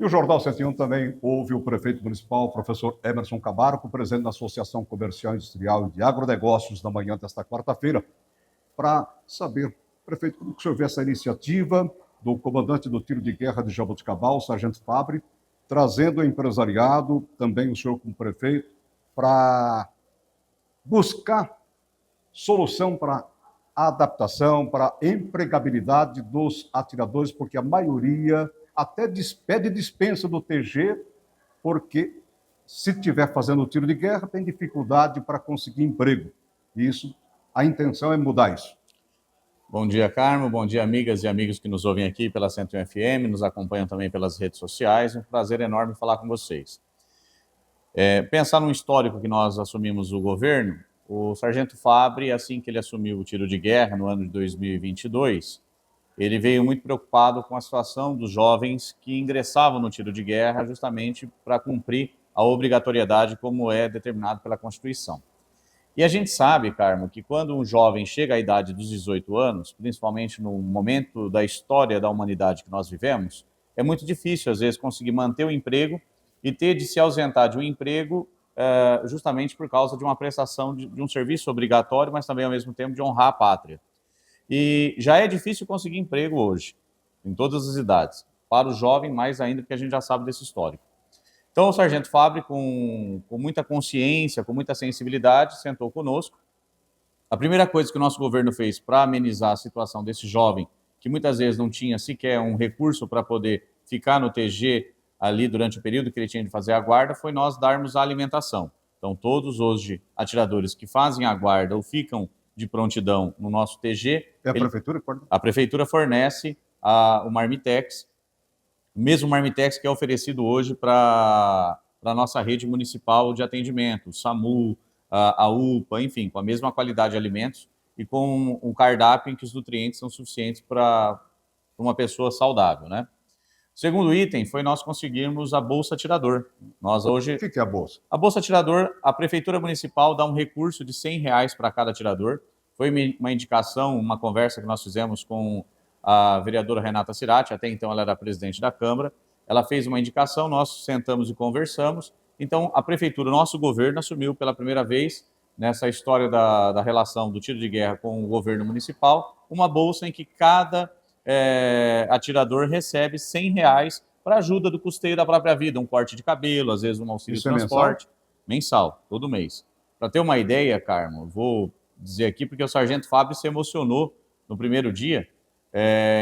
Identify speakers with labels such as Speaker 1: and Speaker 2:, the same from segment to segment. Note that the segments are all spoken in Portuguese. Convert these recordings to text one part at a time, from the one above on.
Speaker 1: E o Jornal 101 também ouve o prefeito municipal, o professor Emerson Camargo, presidente da Associação Comercial Industrial e de Agronegócios, na manhã desta quarta-feira, para saber, prefeito, como que o senhor vê essa iniciativa do comandante do tiro de guerra de Jaboticabal, o sargento Fabre, trazendo o empresariado, também o senhor como prefeito, para buscar solução para a adaptação, para a empregabilidade dos atiradores, porque a maioria até pede dispensa do TG, porque se estiver fazendo tiro de guerra, tem dificuldade para conseguir emprego. Isso, a intenção é mudar isso.
Speaker 2: Bom dia, Carmo. Bom dia, amigas e amigos que nos ouvem aqui pela 101 FM, nos acompanham também pelas redes sociais. Um prazer enorme falar com vocês. Pensar num histórico que nós assumimos o governo, o sargento Fabre, assim que ele assumiu o tiro de guerra no ano de 2022, ele veio muito preocupado com a situação dos jovens que ingressavam no tiro de guerra justamente para cumprir a obrigatoriedade como é determinado pela Constituição. E a gente sabe, Carmo, que quando um jovem chega à idade dos 18 anos, principalmente no momento da história da humanidade que nós vivemos, é muito difícil, às vezes, conseguir manter o emprego e ter de se ausentar de um emprego justamente por causa de uma prestação de um serviço obrigatório, mas também, ao mesmo tempo, de honrar a pátria. E já é difícil conseguir emprego hoje, em todas as idades. Para o jovem, mais ainda, porque a gente já sabe desse histórico. Então, o sargento Fabre, com muita consciência, com muita sensibilidade, sentou conosco. A primeira coisa que o nosso governo fez para amenizar a situação desse jovem, que muitas vezes não tinha sequer um recurso para poder ficar no TG ali durante o período que ele tinha de fazer a guarda, foi nós darmos a alimentação. Então, todos hoje atiradores que fazem a guarda ou ficam de prontidão no nosso TG... A prefeitura fornece o Marmitex, o mesmo Marmitex que é oferecido hoje para a nossa rede municipal de atendimento, o SAMU, a UPA, enfim, com a mesma qualidade de alimentos e com um cardápio em que os nutrientes são suficientes para uma pessoa saudável, né? O segundo item foi nós conseguirmos a Bolsa Atirador.
Speaker 1: O que é a Bolsa?
Speaker 2: A Bolsa Atirador, a Prefeitura Municipal dá um recurso de R$100 para cada atirador. Foi uma indicação, uma conversa que nós fizemos com a vereadora Renata Cirati, até então ela era presidente da Câmara. Ela fez uma indicação, nós sentamos e conversamos. Então, a Prefeitura, o nosso governo, assumiu pela primeira vez, nessa história da relação do tiro de guerra com o governo municipal, uma bolsa em que cada atirador recebe R$100 para ajuda do custeio da própria vida, um corte de cabelo, às vezes um auxílio de transporte. Mensal, todo mês. Para ter uma ideia, Carmo, vou dizer aqui, porque o sargento Fábio se emocionou no primeiro dia,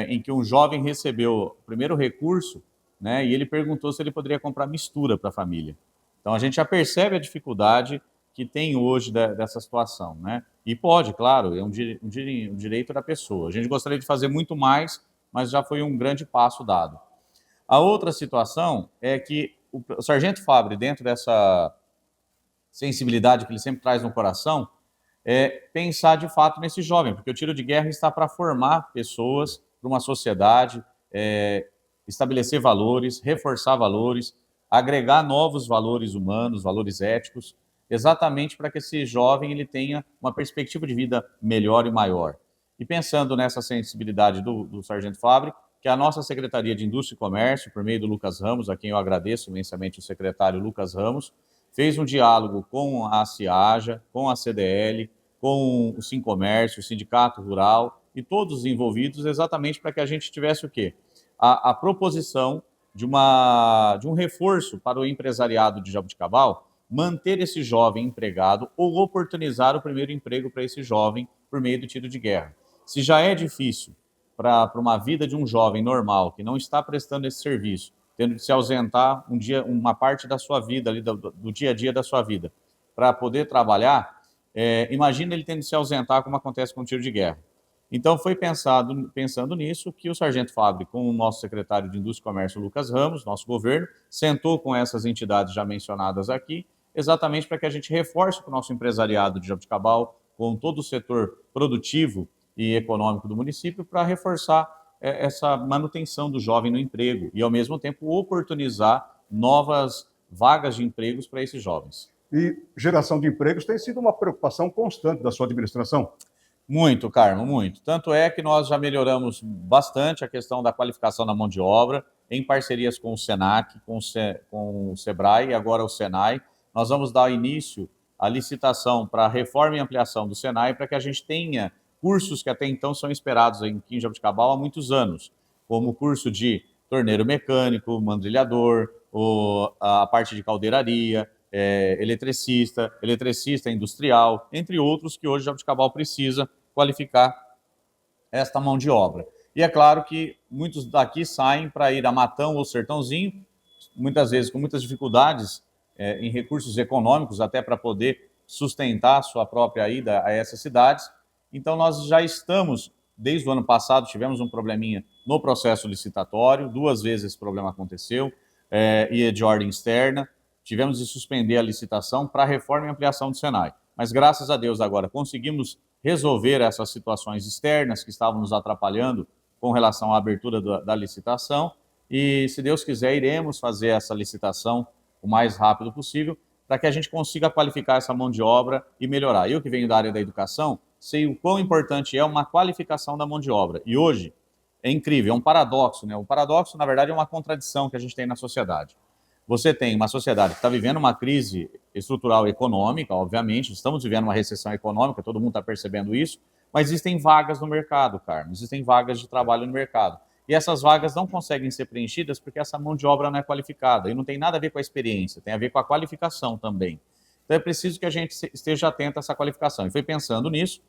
Speaker 2: em que um jovem recebeu o primeiro recurso, né, e ele perguntou se ele poderia comprar mistura para a família. Então, a gente já percebe a dificuldade que tem hoje dessa situação, né? E pode, claro, é um direito da pessoa. A gente gostaria de fazer muito mais, mas já foi um grande passo dado. A outra situação é que o sargento Fabre, dentro dessa sensibilidade que ele sempre traz no coração, pensar de fato nesse jovem, porque o tiro de guerra está para formar pessoas para uma sociedade, estabelecer valores, reforçar valores, agregar novos valores humanos, valores éticos, exatamente para que esse jovem ele tenha uma perspectiva de vida melhor e maior. E pensando nessa sensibilidade do sargento Fabre, que a nossa Secretaria de Indústria e Comércio, por meio do Lucas Ramos, a quem eu agradeço imensamente, o secretário Lucas Ramos, fez um diálogo com a CIAJA, com a CDL, com o Sincomércio, o Sindicato Rural e todos os envolvidos, exatamente para que a gente tivesse o quê? A proposição de um reforço para o empresariado de Jaboticabal, manter esse jovem empregado ou oportunizar o primeiro emprego para esse jovem por meio do tiro de guerra. Se já é difícil para uma vida de um jovem normal, que não está prestando esse serviço, tendo de se ausentar uma parte da sua vida, ali, do dia a dia da sua vida, para poder trabalhar, imagina ele tendo de se ausentar como acontece com o tiro de guerra. Então foi pensando nisso que o sargento Fabre, com o nosso secretário de Indústria e Comércio, Lucas Ramos, nosso governo, sentou com essas entidades já mencionadas aqui, exatamente para que a gente reforce o nosso empresariado de Jaboticabal, com todo o setor produtivo e econômico do município, para reforçar essa manutenção do jovem no emprego e, ao mesmo tempo, oportunizar novas vagas de empregos para esses jovens.
Speaker 1: E geração de empregos tem sido uma preocupação constante da sua administração?
Speaker 2: Muito, Carmo, muito. Tanto é que nós já melhoramos bastante a questão da qualificação da mão de obra. em parcerias com o Senac, com o Sebrae e agora o Senai. Nós vamos dar início à licitação para a reforma e ampliação do Senai para que a gente tenha cursos que até então são esperados aqui em Jaboticabal há muitos anos, como o curso de torneiro mecânico, mandrilhador, a parte de caldeiraria, eletricista industrial, entre outros que hoje Jaboticabal precisa qualificar esta mão de obra. E é claro que muitos daqui saem para ir a Matão ou Sertãozinho, muitas vezes com muitas dificuldades em recursos econômicos, até para poder sustentar sua própria ida a essas cidades. Então nós já estamos, desde o ano passado, tivemos um probleminha no processo licitatório, 2 vezes esse problema aconteceu, e é de ordem externa. Tivemos de suspender a licitação para a reforma e ampliação do Senai. Mas, graças a Deus, agora conseguimos resolver essas situações externas que estavam nos atrapalhando com relação à abertura da licitação. E, se Deus quiser, iremos fazer essa licitação o mais rápido possível para que a gente consiga qualificar essa mão de obra e melhorar. Eu que venho da área da educação, sei o quão importante é uma qualificação da mão de obra. E hoje é incrível, é um paradoxo, né? O paradoxo, na verdade, é uma contradição que a gente tem na sociedade. Você tem uma sociedade que está vivendo uma crise estrutural econômica, obviamente, estamos vivendo uma recessão econômica, todo mundo está percebendo isso, mas existem vagas no mercado, Carmen, existem vagas de trabalho no mercado. E essas vagas não conseguem ser preenchidas porque essa mão de obra não é qualificada. E não tem nada a ver com a experiência, tem a ver com a qualificação também. Então é preciso que a gente esteja atento a essa qualificação. E foi pensando nisso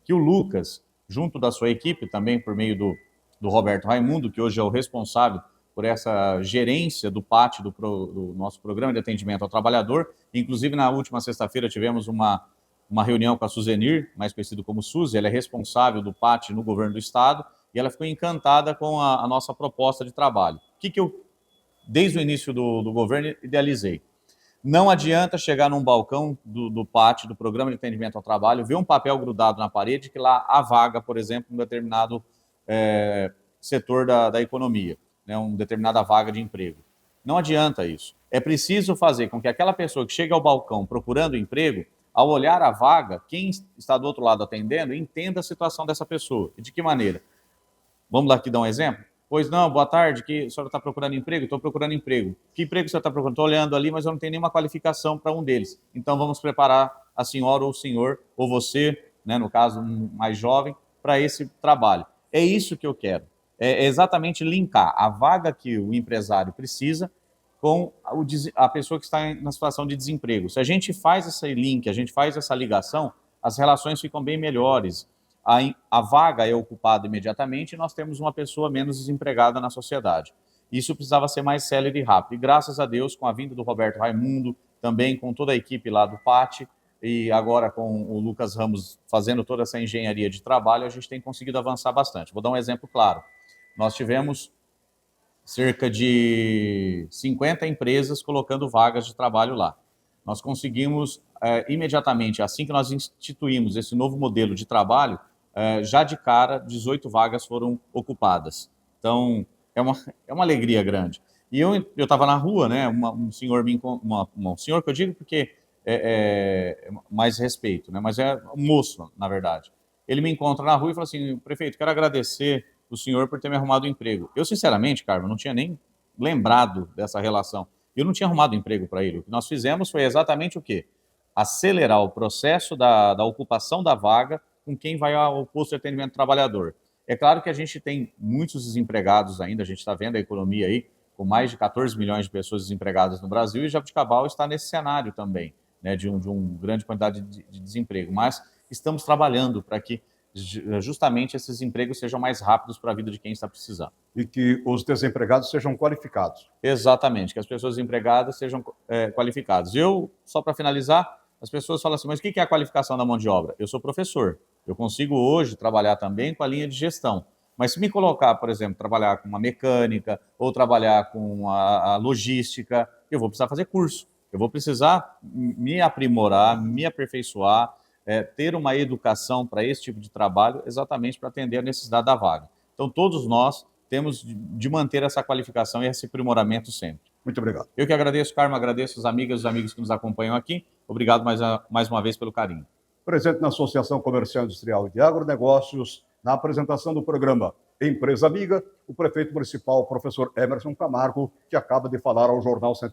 Speaker 2: que o Lucas, junto da sua equipe, também por meio do Roberto Raimundo, que hoje é o responsável por essa gerência do PAT do nosso programa de atendimento ao trabalhador. Inclusive, na última sexta-feira, tivemos uma reunião com a Suzenir, mais conhecido como Suzy. Ela é responsável do PAT no governo do Estado, e ela ficou encantada com a nossa proposta de trabalho. O que eu, desde o início do governo, idealizei? Não adianta chegar num balcão do PAT, do Programa de Atendimento ao Trabalho, ver um papel grudado na parede que lá há vaga, por exemplo, em um determinado setor da economia, né, uma determinada vaga de emprego. Não adianta isso. É preciso fazer com que aquela pessoa que chega ao balcão procurando emprego, ao olhar a vaga, quem está do outro lado atendendo, entenda a situação dessa pessoa. E de que maneira? Vamos lá aqui dar um exemplo? Pois não, boa tarde, que a senhora está procurando emprego? Estou procurando emprego. Que emprego você está procurando? Estou olhando ali, mas eu não tenho nenhuma qualificação para um deles. Então vamos preparar a senhora ou o senhor, ou você, né, no caso mais jovem, para esse trabalho. É isso que eu quero. É exatamente linkar a vaga que o empresário precisa com a pessoa que está na situação de desemprego. Se a gente faz esse link, a gente faz essa ligação, as relações ficam bem melhores. A vaga é ocupada imediatamente e nós temos uma pessoa menos desempregada na sociedade. Isso precisava ser mais célere e rápido. E graças a Deus, com a vinda do Roberto Raimundo, também com toda a equipe lá do PAT, e agora com o Lucas Ramos fazendo toda essa engenharia de trabalho, a gente tem conseguido avançar bastante. Vou dar um exemplo claro. Nós tivemos cerca de 50 empresas colocando vagas de trabalho lá. Nós conseguimos, imediatamente, assim que nós instituímos esse novo modelo de trabalho, já de cara, 18 vagas foram ocupadas. Então, é uma alegria grande. E eu estava na rua, né, um senhor um senhor que eu digo porque é mais respeito, né, mas é um moço, na verdade. Ele me encontra na rua e fala assim: prefeito, quero agradecer o senhor por ter me arrumado um emprego. Eu, sinceramente, Carmen, não tinha nem lembrado dessa relação. Eu não tinha arrumado emprego para ele. O que nós fizemos foi exatamente o quê? Acelerar o processo da ocupação da vaga com quem vai ao posto de atendimento ao trabalhador. É claro que a gente tem muitos desempregados ainda, a gente está vendo a economia aí, com mais de 14 milhões de pessoas desempregadas no Brasil, e Jaboticabal está nesse cenário também, né, de uma grande quantidade de desemprego. Mas estamos trabalhando para que justamente esses empregos sejam mais rápidos para a vida de quem está precisando.
Speaker 1: E que os desempregados sejam qualificados.
Speaker 2: Exatamente, que as pessoas desempregadas sejam qualificadas. Eu, só para finalizar, as pessoas falam assim: mas o que é a qualificação da mão de obra? Eu sou professor, eu consigo hoje trabalhar também com a linha de gestão. Mas se me colocar, por exemplo, trabalhar com uma mecânica ou trabalhar com a logística, eu vou precisar fazer curso. Eu vou precisar me aprimorar, me aperfeiçoar, ter uma educação para esse tipo de trabalho, exatamente para atender a necessidade da vaga. Então, todos nós temos de manter essa qualificação e esse aprimoramento sempre.
Speaker 1: Muito obrigado.
Speaker 2: Eu que agradeço, Carmo, agradeço as amigas e os amigos que nos acompanham aqui. Obrigado mais uma vez pelo carinho.
Speaker 1: Presente na Associação Comercial Industrial e de Agronegócios, na apresentação do programa empresa amiga, o prefeito municipal, professor Emerson Camargo, que acaba de falar ao Jornal 101.